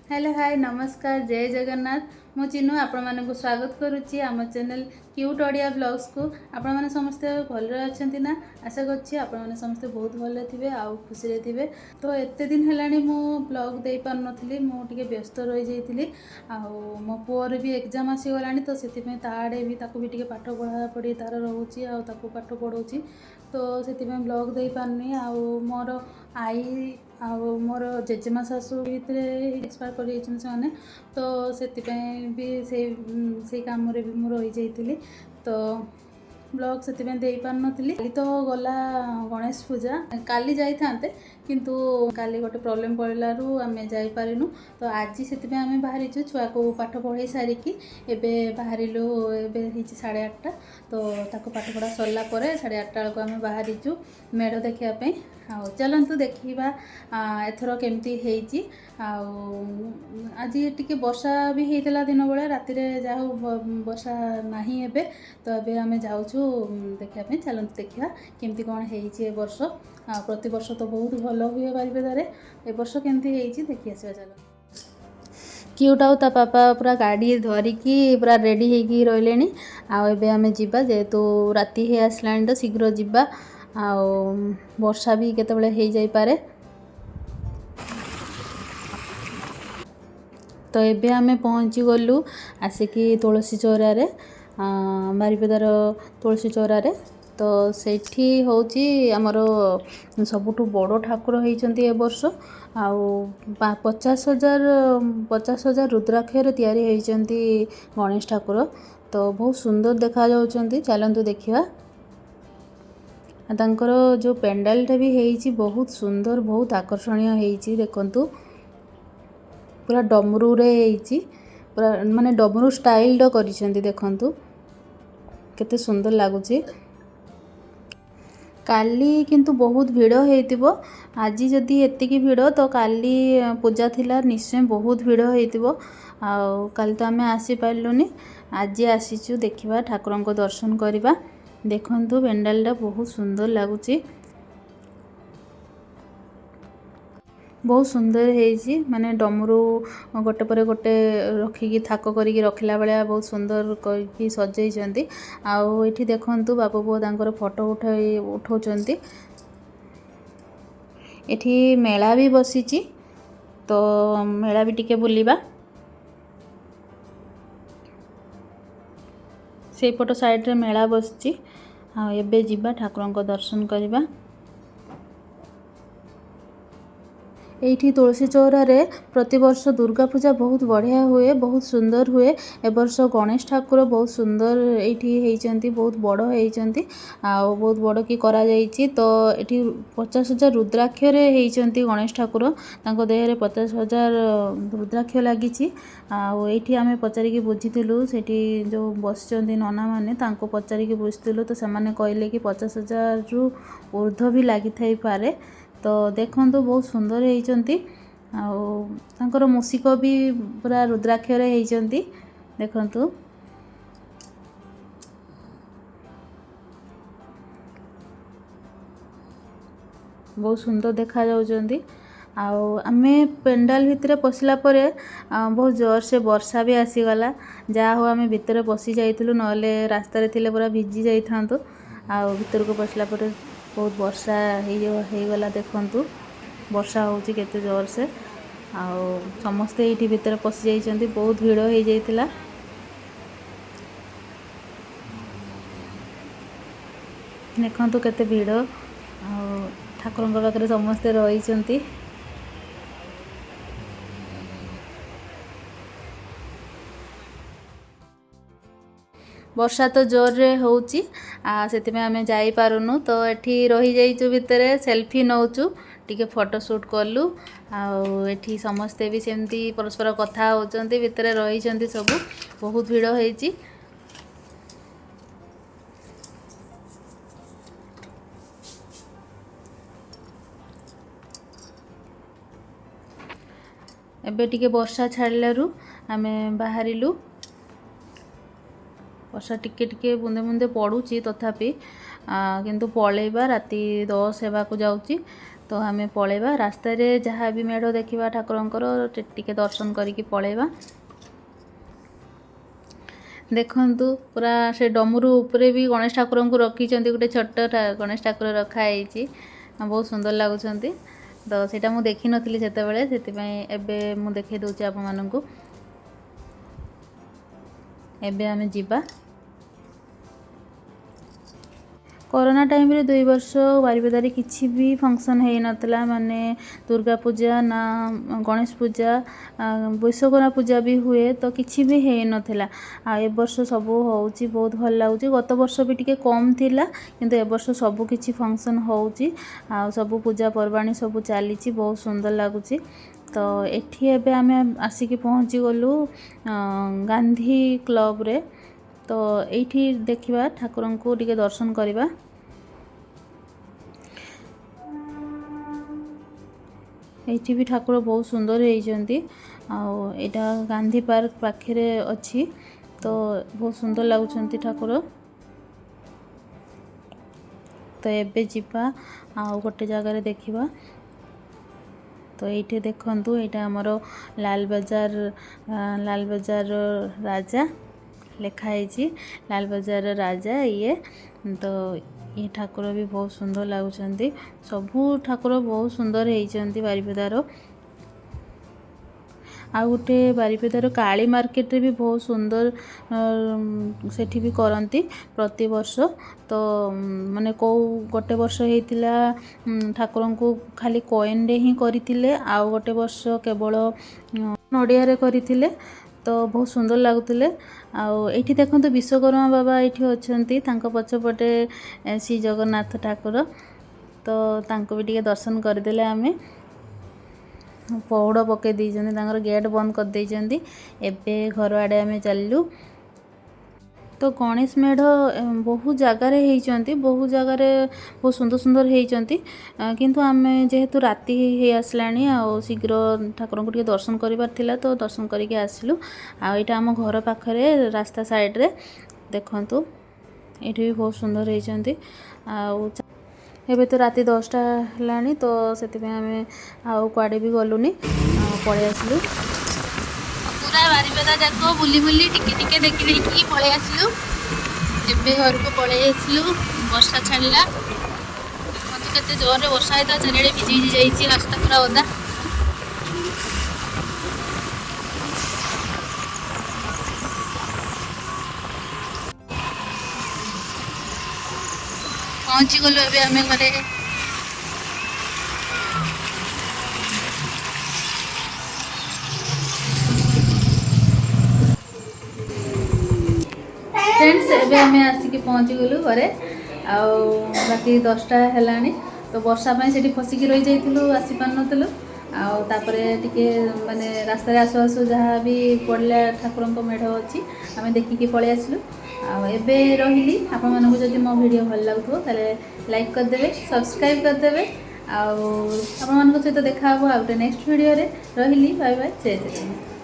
Hello hi नमस्कार जय जगन्नाथ मु चिन्नु आपण मानक स्वागत करुच्ची आम चैनल क्यूट ओडिया ब्लॉग्स को आपण माने समस्ते भलरे अछंती ना आशा करछि आपण माने समस्ते बहुत भलरे थिबे आ खुशी रे थिबे। तो एते दिन हेलानी मु ब्लॉग देई पार नथिली मु टिके व्यस्त रहि जाइतिली आ मो पुअर भी एग्जाम आसी गलानी तो सेति पे ताडे भी ताको भी टिके पाठ पढा पढी तार रहउची आ ताको पाठ पढौची तो सेति पे ब्लॉग देई पारनी आ मोर आई आ मोर जेजेमा शाशु भीतर एक्सपायर कर जाइछन तो सेतिपैं भी से काम रे भी मु रही जाइतिली तो ब्लॉग से दे पार नथिली। काली तो गला गणेश पूजा काली जाई थांते किंतु काली गोटे प्रॉब्लम पड़लारू आमे जाई पारिनु तो आज से आमे बाहरीचु छुआ को पाठ पढ़ाई सारिकी एबे बाहरिलु एबे हिची 8:30 तो ताको पाठ पढ़ा सरला परे 8:30 बेलको आमे बाहरीचु मेढ़ देखिया पे आ चलंतु देखिबा एथरो केमती हेची आ आज टिके वर्षा भी हेतला दिन बेले राति रे जाऊ वर्षा नाही एबे तो एबे आमे जाउछु देखिया पे चलंतु देखिबा केमती कोन हेची ए वर्ष आ प्रति वर्ष तो बहुत भलो हुए बारिपदारे ए वर्ष केमती हेची देखि आसीबा चलो। क्यूट आउ ता पापा पूरा गाड़ी धरिकी पूरा रेडी होगी रही आबे आम जा जेहेतु राति हे आसलानी तो शीघ्र ଯିବା ଆଉ ବର୍ଷା भी କେତେବେଳେ ହେଇଯାଇପାରେ तो एबे आमे पहुँची गलु आसिकी तुलसी चौरारे बारिपदार तुलसी चौरारे तो सेठी होची हमर सबुठु बड़ ठाकुर होइचंती ए वर्ष आउ 50,000 रुद्राक्षर तैयारी होइचंती गणेश ठाकुर तो बहुत सुंदर देखा जाउचंती चलंतु देखिबा। तांकर जो पेंडालटा भी होइची बहुत सुंदर बहुत आकर्षणीय होइची देखंतु पूरा डमरू रे होइची पूरा माने डमरू स्टाइल ड करिसंती देखंतु केते सुंदर लागुची। काली किंतु बहुत भिड़ होइतिबो आज जदि एतिकी भिड़ तो काली पूजा थिला निश्चय बहुत भिड़ होइतिबो आ काल तो आमे आसी पाइलुनी आज आसीचु देखिबा ठाकुरन को दर्शन करिबा देखंतु पेंडालटा बहुत सुंदर लागुची बहुत सुंदर हेजी माने डमरू गोटे पर गोटे रखिकी थाक करिकी रखिला बेले बहुत सुंदर करिकी सजैछंती आउ एठी देखंतु बाबू बो तांकर फोटो उठाउछंती एठी मेला भी बसीची तो मेला भी टिके बुलिबा से पट साइड रे मेला बसची आ एबे जिबा ठाकुरन को दर्शन करिबा। एठी तुलसी चौरारे प्रति वर्ष दुर्गा पूजा बहुत बढ़िया हुए बहुत सुंदर हुए ए वर्ष गणेश ठाकुर बहुत सुंदर एठी हेइचंती बहुत बड़ हेइचंती आ बहुत बड़ की करा जाईची तो एठी 50,000 रुद्राक्ष रे हेइचंती गणेश ठाकुर तांको देह रे 50,000 रुद्राक्ष लागिची आ एठी आमे पचारी की बुझितिलु सेठी जो बसचंती नना माने तांको पचारी की बुझितिलु तो से माने कहले कि 50,000 रु ऊर्ध्व भी लागि थाई पारे तो देखंतु बहुत सुंदर हेइचंती आउ तांकर मूसिक भी पूरा रुद्राक्ष रे हेइचंती देखंतु बहुत सुंदर देखा जाउचंती आउ आमे पेंडाल भितरे पसिला परे बहुत जोर से वर्षा भी आसी गला जा हो आमे भितरे पसि जाइतिलु नले रास्ता रे थिले पूरा भिजी जाई थांतो आउ भितर को पसिला परे बहुत वर्षा हे गला देखंतु वर्षा होची केते जोर से आउ समस्ते एठी भितर पसि जाइचंती बहुत भीड़ हे जाइतिला देखंतु केते भीड़ आउ ठाकुरन को पाखरे समस्ते रहिचंती वर्षा तो जोर रे होची सेति में आमे जाई पारुनु तो एठी रही जाइचु भितरे सेल्फी नौचु टिके फोटो शूट करलु आउ एठी समस्ते भी सेमती परस्पर कथा होचंती भितरे रहिचंती सब बहुत भीड़ हेची। एबे टिके वर्षा छाड़लारू आमे बाहरिलु वर्षा टिके टिके बुंदे बुंदे पड़ुची तथापि किंतु पळेबा राति 10 हेबाकू जाउची तो आम पलैबा रास्तार जहाँ भी मेढ़ देखा ठाकुरंकर टिके दर्शन करके पलैबा। देखंतु पूरा से डमरू उपरे भी गणेश ठाकुर को रखी गोटे छोट गणेश ठाकुर रखाई बहुत सुंदर लगुच। तो सेटा मु देखी नथली सेतेबेले एबे मु देखै दउछि आपन माननकु। एबे आमे जिबा। कोरोना टाइम रे 2 वर्ष बारिपदारे किसी भी फंक्शन है नतला माने दुर्गा पूजा ना गणेश पूजा विश्वकर्मा पूजा भी हुए तो किसी भी है नथला। आ ए वर्ष सब होउची बहुत भल लागुची। गत वर्ष भी टिके कम थिला किंतु ए वर्ष सब किछि फंक्शन होउची आ सब पूजा परवाणी सब चलीची बहुत सुंदर लागुची। तो एठी एबे आमे आसिकी पहुंची गलु गांधी क्लब रे। तो एठी देखिबा ठाकुरन को टिके दर्शन करिबा। एठी भी ठाकुर बहुत सुंदर होइचंती आ एटा गांधी पार्क पाखरे अछि। तो बहुत सुंदर लागुचंती ठाकुर। तो एबे जिबा आ गोटे जगह रे देखिबा। तो ये देखंतु एटा हमरो लाल बाजार राजा लिखाई लाल बाजार राजा ये। तो ये ठाकुर भी बहुत सुंदर लगुचंती। सबू ठाकुर बहुत सुंदर होइचंती बारिपदार। आ गोटे बारिपदार काली मार्केट रे भी बहुत सुंदर सेठी भी करंती प्रति वर्ष। तो माने को गोटे वर्ष हेतिला ठाकुरन को खाली कॉइन रे ही करितिले आ गोटे वर्ष केवल नडिया रे करितिले। तो बहुत सुंदर लगुतिले। आठी देखो विश्वकर्मा बाबा ये अच्छी पछपटे श्री जगन्नाथ ठाकुर। तो तांको भी टिके दर्शन करदेले आमे। पौड़ पकई देर गेट बंद कर देइचंती। एबे घर आड़े आमे चललु। तो गणेश मेढ़ बहुत जगार होती बहुत जगार बहुत सुंदर सुंदर होती किंतु आमे जेहेतु राति हो आसला शीघ्र ठाकुर को दर्शन कर तो दर्शन करके आसलु। आईटा आम घर पाखरे रास्ता साइड रे देखंतु ये भी बहुत सुंदर होती। एबे तो राति 10टा है तो से आउ कुआडे भी गलुनी पलि आसलु। पूरा बारिपदा जाक बुली बुली टिके टिके देखी देखी पलि आसलु। एबे घर को पलि आसलु। वर्षा छाड़ला देखो केते जोर वर्षा होता चारिड़े भिजी भिजी जाइए रास्ता पूरा ओदा। पहुंची गलु एबे आमे घरे। फ्रेंड्स एबे आमे आसिकी पहुंची गलु घरे। राति 10टा है तो वर्षा से फसिकी रही जाइलु आसी पार नथिलु। तापरे टिके माने रास्ता आसु आसु जहाँ भी पड़ला ठाकुर मेढ़ अच्छी आम देखिकी पलि आसलु। एबे रही आपण मानक जदि मो वीडियो भल लगुथो ताले लाइक करदेवे सब्सक्राइब करदेवे। आपण मानक सहित देखा आ नेक्स्ट वीडियो रे रही। बाय बाय जय जगन्नाथ।